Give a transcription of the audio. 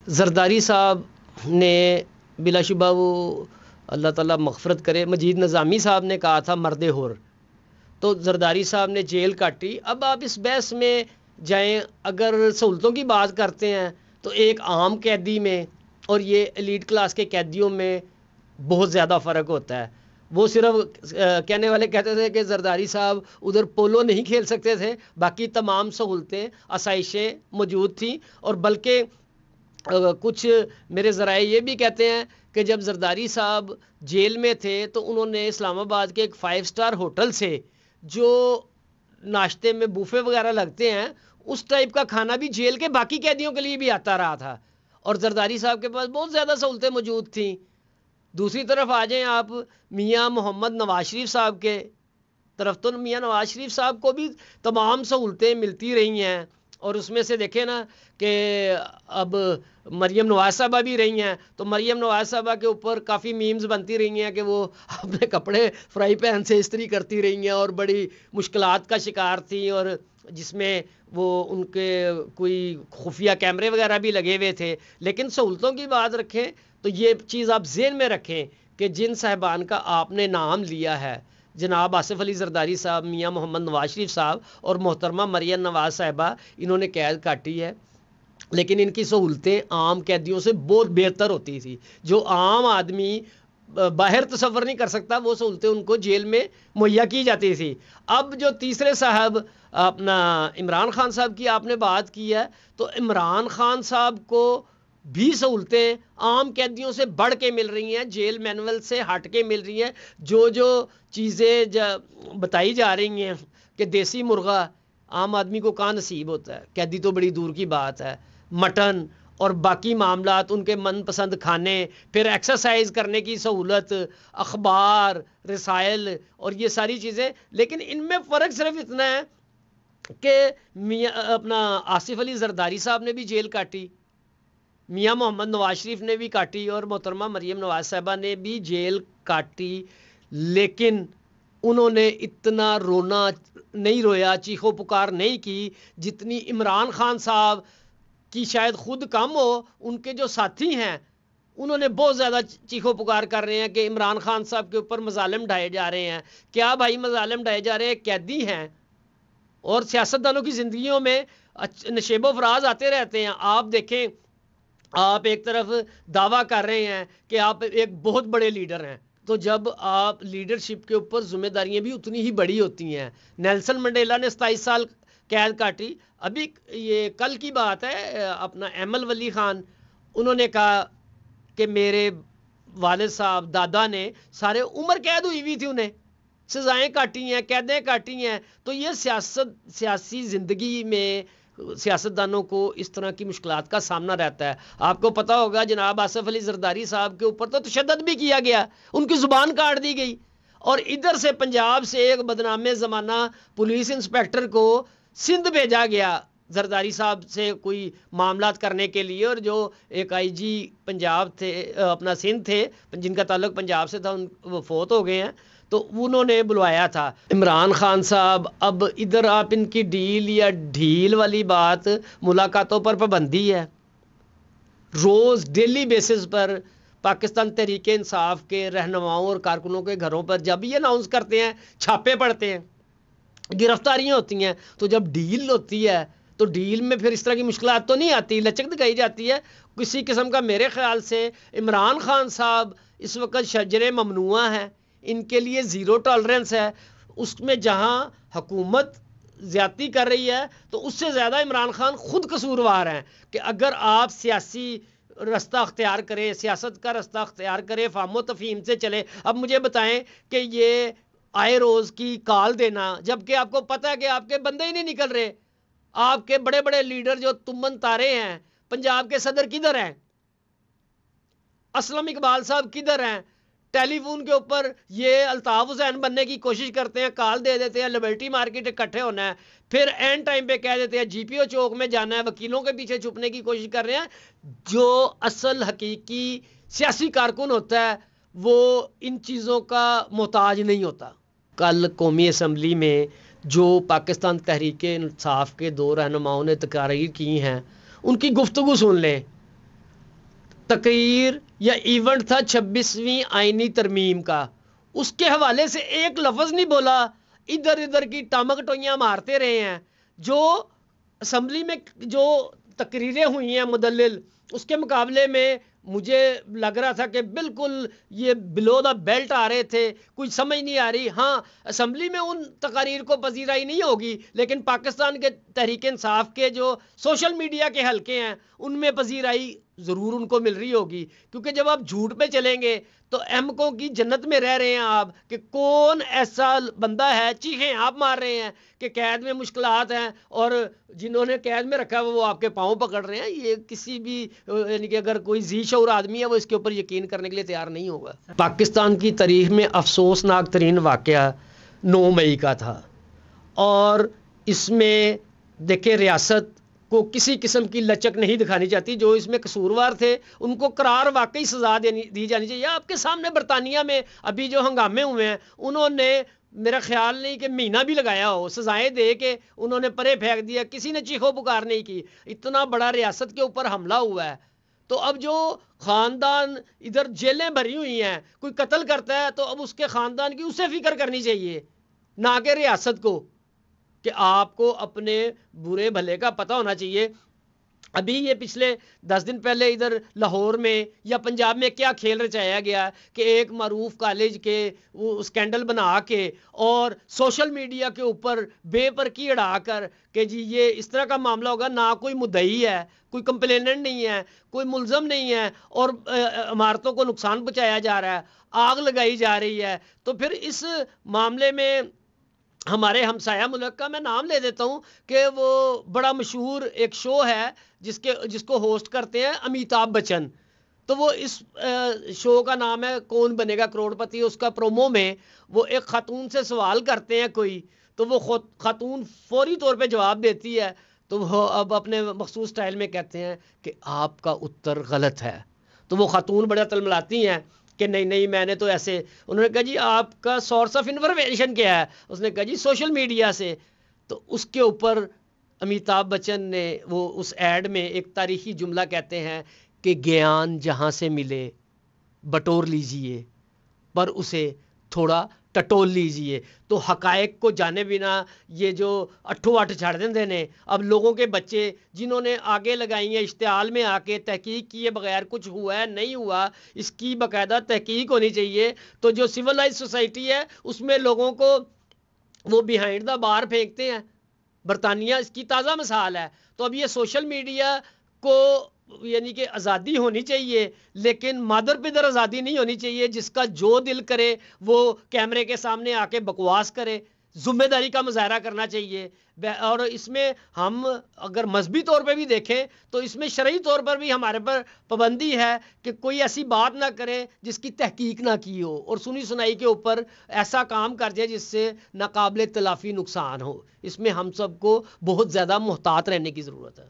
زرداری صاحب نے بلا شبہ وہ اللہ تعالیٰ مغفرت کرے مجید نظامی صاحب نے کہا تھا مرد ہور، تو زرداری صاحب نے جیل کاٹی۔ اب آپ اس بحث میں جائیں، اگر سہولتوں کی بات کرتے ہیں تو ایک عام قیدی میں اور یہ ایلیٹ کلاس کے قیدیوں میں بہت زیادہ فرق ہوتا ہے۔ وہ صرف کہنے والے کہتے تھے کہ زرداری صاحب ادھر پولو نہیں کھیل سکتے تھے، باقی تمام سہولتیں آسائشیں موجود تھیں، اور بلکہ کچھ میرے ذرائع یہ بھی کہتے ہیں کہ جب زرداری صاحب جیل میں تھے تو انہوں نے اسلام آباد کے ایک 5 اسٹار ہوٹل سے جو ناشتے میں بوفے وغیرہ لگتے ہیں اس ٹائپ کا کھانا بھی جیل کے باقی قیدیوں کے لیے بھی آتا رہا تھا، اور زرداری صاحب کے پاس بہت زیادہ سہولتیں موجود تھیں۔ دوسری طرف آ جائیں آپ میاں محمد نواز شریف صاحب کے طرف، تو میاں نواز شریف صاحب کو بھی تمام سہولتیں ملتی رہی ہیں، اور اس میں سے دیکھیں نا کہ اب مریم نواز صاحبہ بھی رہی ہیں، تو مریم نواز صاحبہ کے اوپر کافی میمز بنتی رہی ہیں کہ وہ اپنے کپڑے فرائی پین سے استری کرتی رہی ہیں اور بڑی مشکلات کا شکار تھیں، اور جس میں وہ ان کے کوئی خفیہ کیمرے وغیرہ بھی لگے ہوئے تھے۔ لیکن سہولتوں کی بات رکھیں تو یہ چیز آپ ذہن میں رکھیں کہ جن صاحبان کا آپ نے نام لیا ہے، جناب آصف علی زرداری صاحب، میاں محمد نواز شریف صاحب اور محترمہ مریم نواز صاحبہ، انہوں نے قید کاٹی ہے، لیکن ان کی سہولتیں عام قیدیوں سے بہت بہتر ہوتی تھی۔ جو عام آدمی باہر تصور نہیں کر سکتا وہ سہولتیں ان کو جیل میں مہیا کی جاتی تھی۔ اب جو تیسرے صاحب اپنا عمران خان صاحب کی آپ نے بات کی ہے، تو عمران خان صاحب کو بھی سہولتیں عام قیدیوں سے بڑھ کے مل رہی ہیں، جیل مینول سے ہٹ کے مل رہی ہیں۔ جو چیزیں بتائی جا رہی ہیں کہ دیسی مرغا عام آدمی کو کہاں نصیب ہوتا ہے، قیدی تو بڑی دور کی بات ہے، مٹن اور باقی معاملات، ان کے من پسند کھانے، پھر ایکسرسائز کرنے کی سہولت، اخبار، رسائل اور یہ ساری چیزیں۔ لیکن ان میں فرق صرف اتنا ہے کہ اپنا آصف علی زرداری صاحب نے بھی جیل کاٹی، میاں محمد نواز شریف نے بھی کاٹی، اور محترمہ مریم نواز صاحبہ نے بھی جیل کاٹی، لیکن انہوں نے اتنا رونا نہیں رویا، چیخو پکار نہیں کی جتنی عمران خان صاحب کی شاید خود کم ہو، ان کے جو ساتھی ہیں انہوں نے بہت زیادہ چیخو پکار کر رہے ہیں کہ عمران خان صاحب کے اوپر مظالم ڈھائے جا رہے ہیں۔ کیا بھائی مظالم ڈھائے جا رہے ہیں؟ قیدی ہیں، اور سیاستدانوں کی زندگیوں میں نشیب و فراز آتے رہتے ہیں۔ آپ دیکھیں، آپ ایک طرف دعویٰ کر رہے ہیں کہ آپ ایک بہت بڑے لیڈر ہیں، تو جب آپ لیڈرشپ کے اوپر ذمہ داریاں بھی اتنی ہی بڑی ہوتی ہیں۔ نیلسن منڈیلا نے 27 سال قید کاٹی، ابھی یہ کل کی بات ہے، اپنا ایمل ولی خان انہوں نے کہا کہ میرے والد صاحب دادا نے سارے عمر قید ہوئی ہوئی تھی، انہیں سزائیں کاٹی ہیں، قیدیں کاٹی ہیں۔ تو یہ سیاسی زندگی میں سیاستدانوں کو اس طرح کی مشکلات کا سامنا رہتا ہے۔ آپ کو پتہ ہوگا جناب آصف علی زرداری صاحب کے اوپر تو تشدد بھی کیا گیا، ان کی زبان کاٹ دی گئی، اور ادھر سے پنجاب سے ایک بدنام زمانہ پولیس انسپیکٹر کو سندھ بھیجا گیا زرداری صاحب سے کوئی معاملات کرنے کے لیے، اور جو ایک آئی جی پنجاب تھے، اپنا سندھ تھے، جن کا تعلق پنجاب سے تھا، وہ فوت ہو گئے ہیں، تو انہوں نے بلوایا تھا عمران خان صاحب۔ اب ادھر آپ ان کی ڈیل یا ڈھیل والی بات، ملاقاتوں پر پابندی ہے، روز ڈیلی بیسس پر پاکستان تحریک انصاف کے رہنماؤں اور کارکنوں کے گھروں پر جب یہ اناؤنس کرتے ہیں، چھاپے پڑتے ہیں، گرفتاریاں ہوتی ہیں، تو جب ڈیل ہوتی ہے تو ڈیل میں پھر اس طرح کی مشکلات تو نہیں آتی، لچک دکھائی جاتی ہے کسی قسم کا۔ میرے خیال سے عمران خان صاحب اس وقت شجر ممنوعہ ہے، ان کے لیے زیرو ٹالرنس ہے۔ اس میں جہاں حکومت زیادتی کر رہی ہے تو اس سے زیادہ عمران خان خود قصوروار ہیں، کہ اگر آپ سیاسی رستہ اختیار کریں، سیاست کا رستہ اختیار کریں، فہم و تفہیم سے چلے۔ اب مجھے بتائیں کہ یہ آئے روز کی کال دینا، جبکہ آپ کو پتہ ہے کہ آپ کے بندے ہی نہیں نکل رہے، آپ کے بڑے بڑے لیڈر جو تمن تارے ہیں، پنجاب کے صدر کدھر ہیں؟ اسلم اقبال صاحب کدھر ہیں؟ ٹیلی فون کے اوپر یہ الطاف حسین بننے کی کوشش کرتے ہیں، کال دے دیتے ہیں لبرٹی مارکیٹ اکٹھے ہونا ہے، پھر اینڈ ٹائم پہ کہہ دیتے ہیں جی پی او چوک میں جانا ہے، وکیلوں کے پیچھے چھپنے کی کوشش کر رہے ہیں۔ جو اصل حقیقی سیاسی کارکن ہوتا ہے وہ ان چیزوں کا محتاج نہیں ہوتا۔ کل قومی اسمبلی میں جو پاکستان تحریک انصاف کے 2 رہنماؤں نے تقاریر کی ہیں، ان کی گفتگو سن لیں۔ تقریر یا ایونٹ تھا 26ویں آئینی ترمیم کا، اس کے حوالے سے ایک لفظ نہیں بولا، ادھر ادھر کی ٹامک ٹوئیاں مارتے رہے ہیں۔ جو اسمبلی میں جو تقریریں ہوئی ہیں مدلل، اس کے مقابلے میں مجھے لگ رہا تھا کہ بالکل یہ بلو دا بیلٹ آ رہے تھے، کوئی سمجھ نہیں آ رہی۔ ہاں اسمبلی میں ان تقاریر کو پذیرائی نہیں ہوگی، لیکن پاکستان کے تحریک انصاف کے جو سوشل میڈیا کے حلقے ہیں ان میں پذیرائی ضرور ان کو مل رہی ہوگی، کیونکہ جب آپ جھوٹ پہ چلیں گے تو احمقوں کی جنت میں رہ رہے ہیں آپ، کہ کون ایسا بندہ ہے، چیخیں آپ مار رہے ہیں کہ قید میں مشکلات ہیں، اور جنہوں نے قید میں رکھا ہے وہ آپ کے پاؤں پکڑ رہے ہیں۔ یہ کسی بھی یعنی کہ اگر کوئی ذی شعور آدمی ہے وہ اس کے اوپر یقین کرنے کے لیے تیار نہیں ہوگا۔ پاکستان کی تاریخ میں افسوسناک ترین واقعہ 9 مئی کا تھا، اور اس میں دیکھیں ریاست کو کسی قسم کی لچک نہیں دکھانی چاہتی۔ جو اس میں قصوروار تھے ان کو قرار واقعی سزا دی جانی چاہیے۔ آپ کے سامنے برطانیہ میں ابھی جو ہنگامے ہوئے ہیں، انہوں نے میرا خیال نہیں کہ مہینہ بھی لگایا ہو، سزائیں دے کے انہوں نے پرے پھینک دیا، کسی نے چیخو پکار نہیں کی۔ اتنا بڑا ریاست کے اوپر حملہ ہوا ہے، تو اب جو خاندان ادھر جیلیں بھری ہوئی ہیں، کوئی قتل کرتا ہے تو اب اس کے خاندان کی اسے فکر کرنی چاہیے، نہ کہ ریاست کو، کہ آپ کو اپنے برے بھلے کا پتہ ہونا چاہیے۔ ابھی یہ پچھلے 10 دن پہلے ادھر لاہور میں یا پنجاب میں کیا کھیل رچایا گیا کہ ایک معروف کالج کے وہ اسکینڈل بنا کے اور سوشل میڈیا کے اوپر بے پرکی اڑا کر کہ جی یہ اس طرح کا معاملہ ہوگا، نہ کوئی مدعی ہے، کوئی کمپلیننٹ نہیں ہے، کوئی ملزم نہیں ہے، اور عمارتوں کو نقصان پہنچایا جا رہا ہے، آگ لگائی جا رہی ہے۔ تو پھر اس معاملے میں ہمارے ہمسایہ ملک کا میں نام لے دیتا ہوں کہ وہ بڑا مشہور ایک شو ہے جس کو ہوسٹ کرتے ہیں امیتابھ بچن، تو وہ اس شو کا نام ہے کون بنے گا کروڑ پتی۔ اس کا پرومو میں وہ ایک خاتون سے سوال کرتے ہیں کوئی، تو وہ خاتون فوری طور پہ جواب دیتی ہے، تو وہ اب اپنے مخصوص سٹائل میں کہتے ہیں کہ آپ کا اتر غلط ہے، تو وہ خاتون بڑا تلملاتی ہیں کہ نہیں میں نے تو ایسے۔ انہوں نے کہا جی آپ کا سورس آف انفارمیشن کیا ہے؟ اس نے کہا جی سوشل میڈیا سے۔ تو اس کے اوپر امیتابھ بچن نے وہ اس ایڈ میں ایک تاریخی جملہ کہتے ہیں کہ گیان جہاں سے ملے بٹور لیجئے، پر اسے تھوڑا ٹٹول لیجئے۔ تو حقائق کو جانے بنا یہ جو اٹھو اٹھ چھڑ دیندے نے، اب لوگوں کے بچے جنہوں نے آگے لگائی ہیں اشتعال میں آ کے، تحقیق کیے بغیر کچھ ہوا ہے نہیں ہوا، اس کی باقاعدہ تحقیق ہونی چاہیے۔ تو جو سیولائز سوسائٹی ہے اس میں لوگوں کو وہ بیہائنڈ دا بار پھینکتے ہیں۔ برطانیہ اس کی تازہ مثال ہے۔ تو اب یہ سوشل میڈیا کو یعنی کہ آزادی ہونی چاہیے، لیکن مادر پدر آزادی نہیں ہونی چاہیے جس کا جو دل کرے وہ کیمرے کے سامنے آ کے بکواس کرے۔ ذمہ داری کا مظاہرہ کرنا چاہیے، اور اس میں ہم اگر مذہبی طور پہ بھی دیکھیں تو اس میں شرعی طور پر بھی ہمارے پر پابندی ہے کہ کوئی ایسی بات نہ کرے جس کی تحقیق نہ کی ہو، اور سنی سنائی کے اوپر ایسا کام کر جائے جس سے ناقابل تلافی نقصان ہو۔ اس میں ہم سب کو بہت زیادہ محتاط رہنے کی ضرورت ہے۔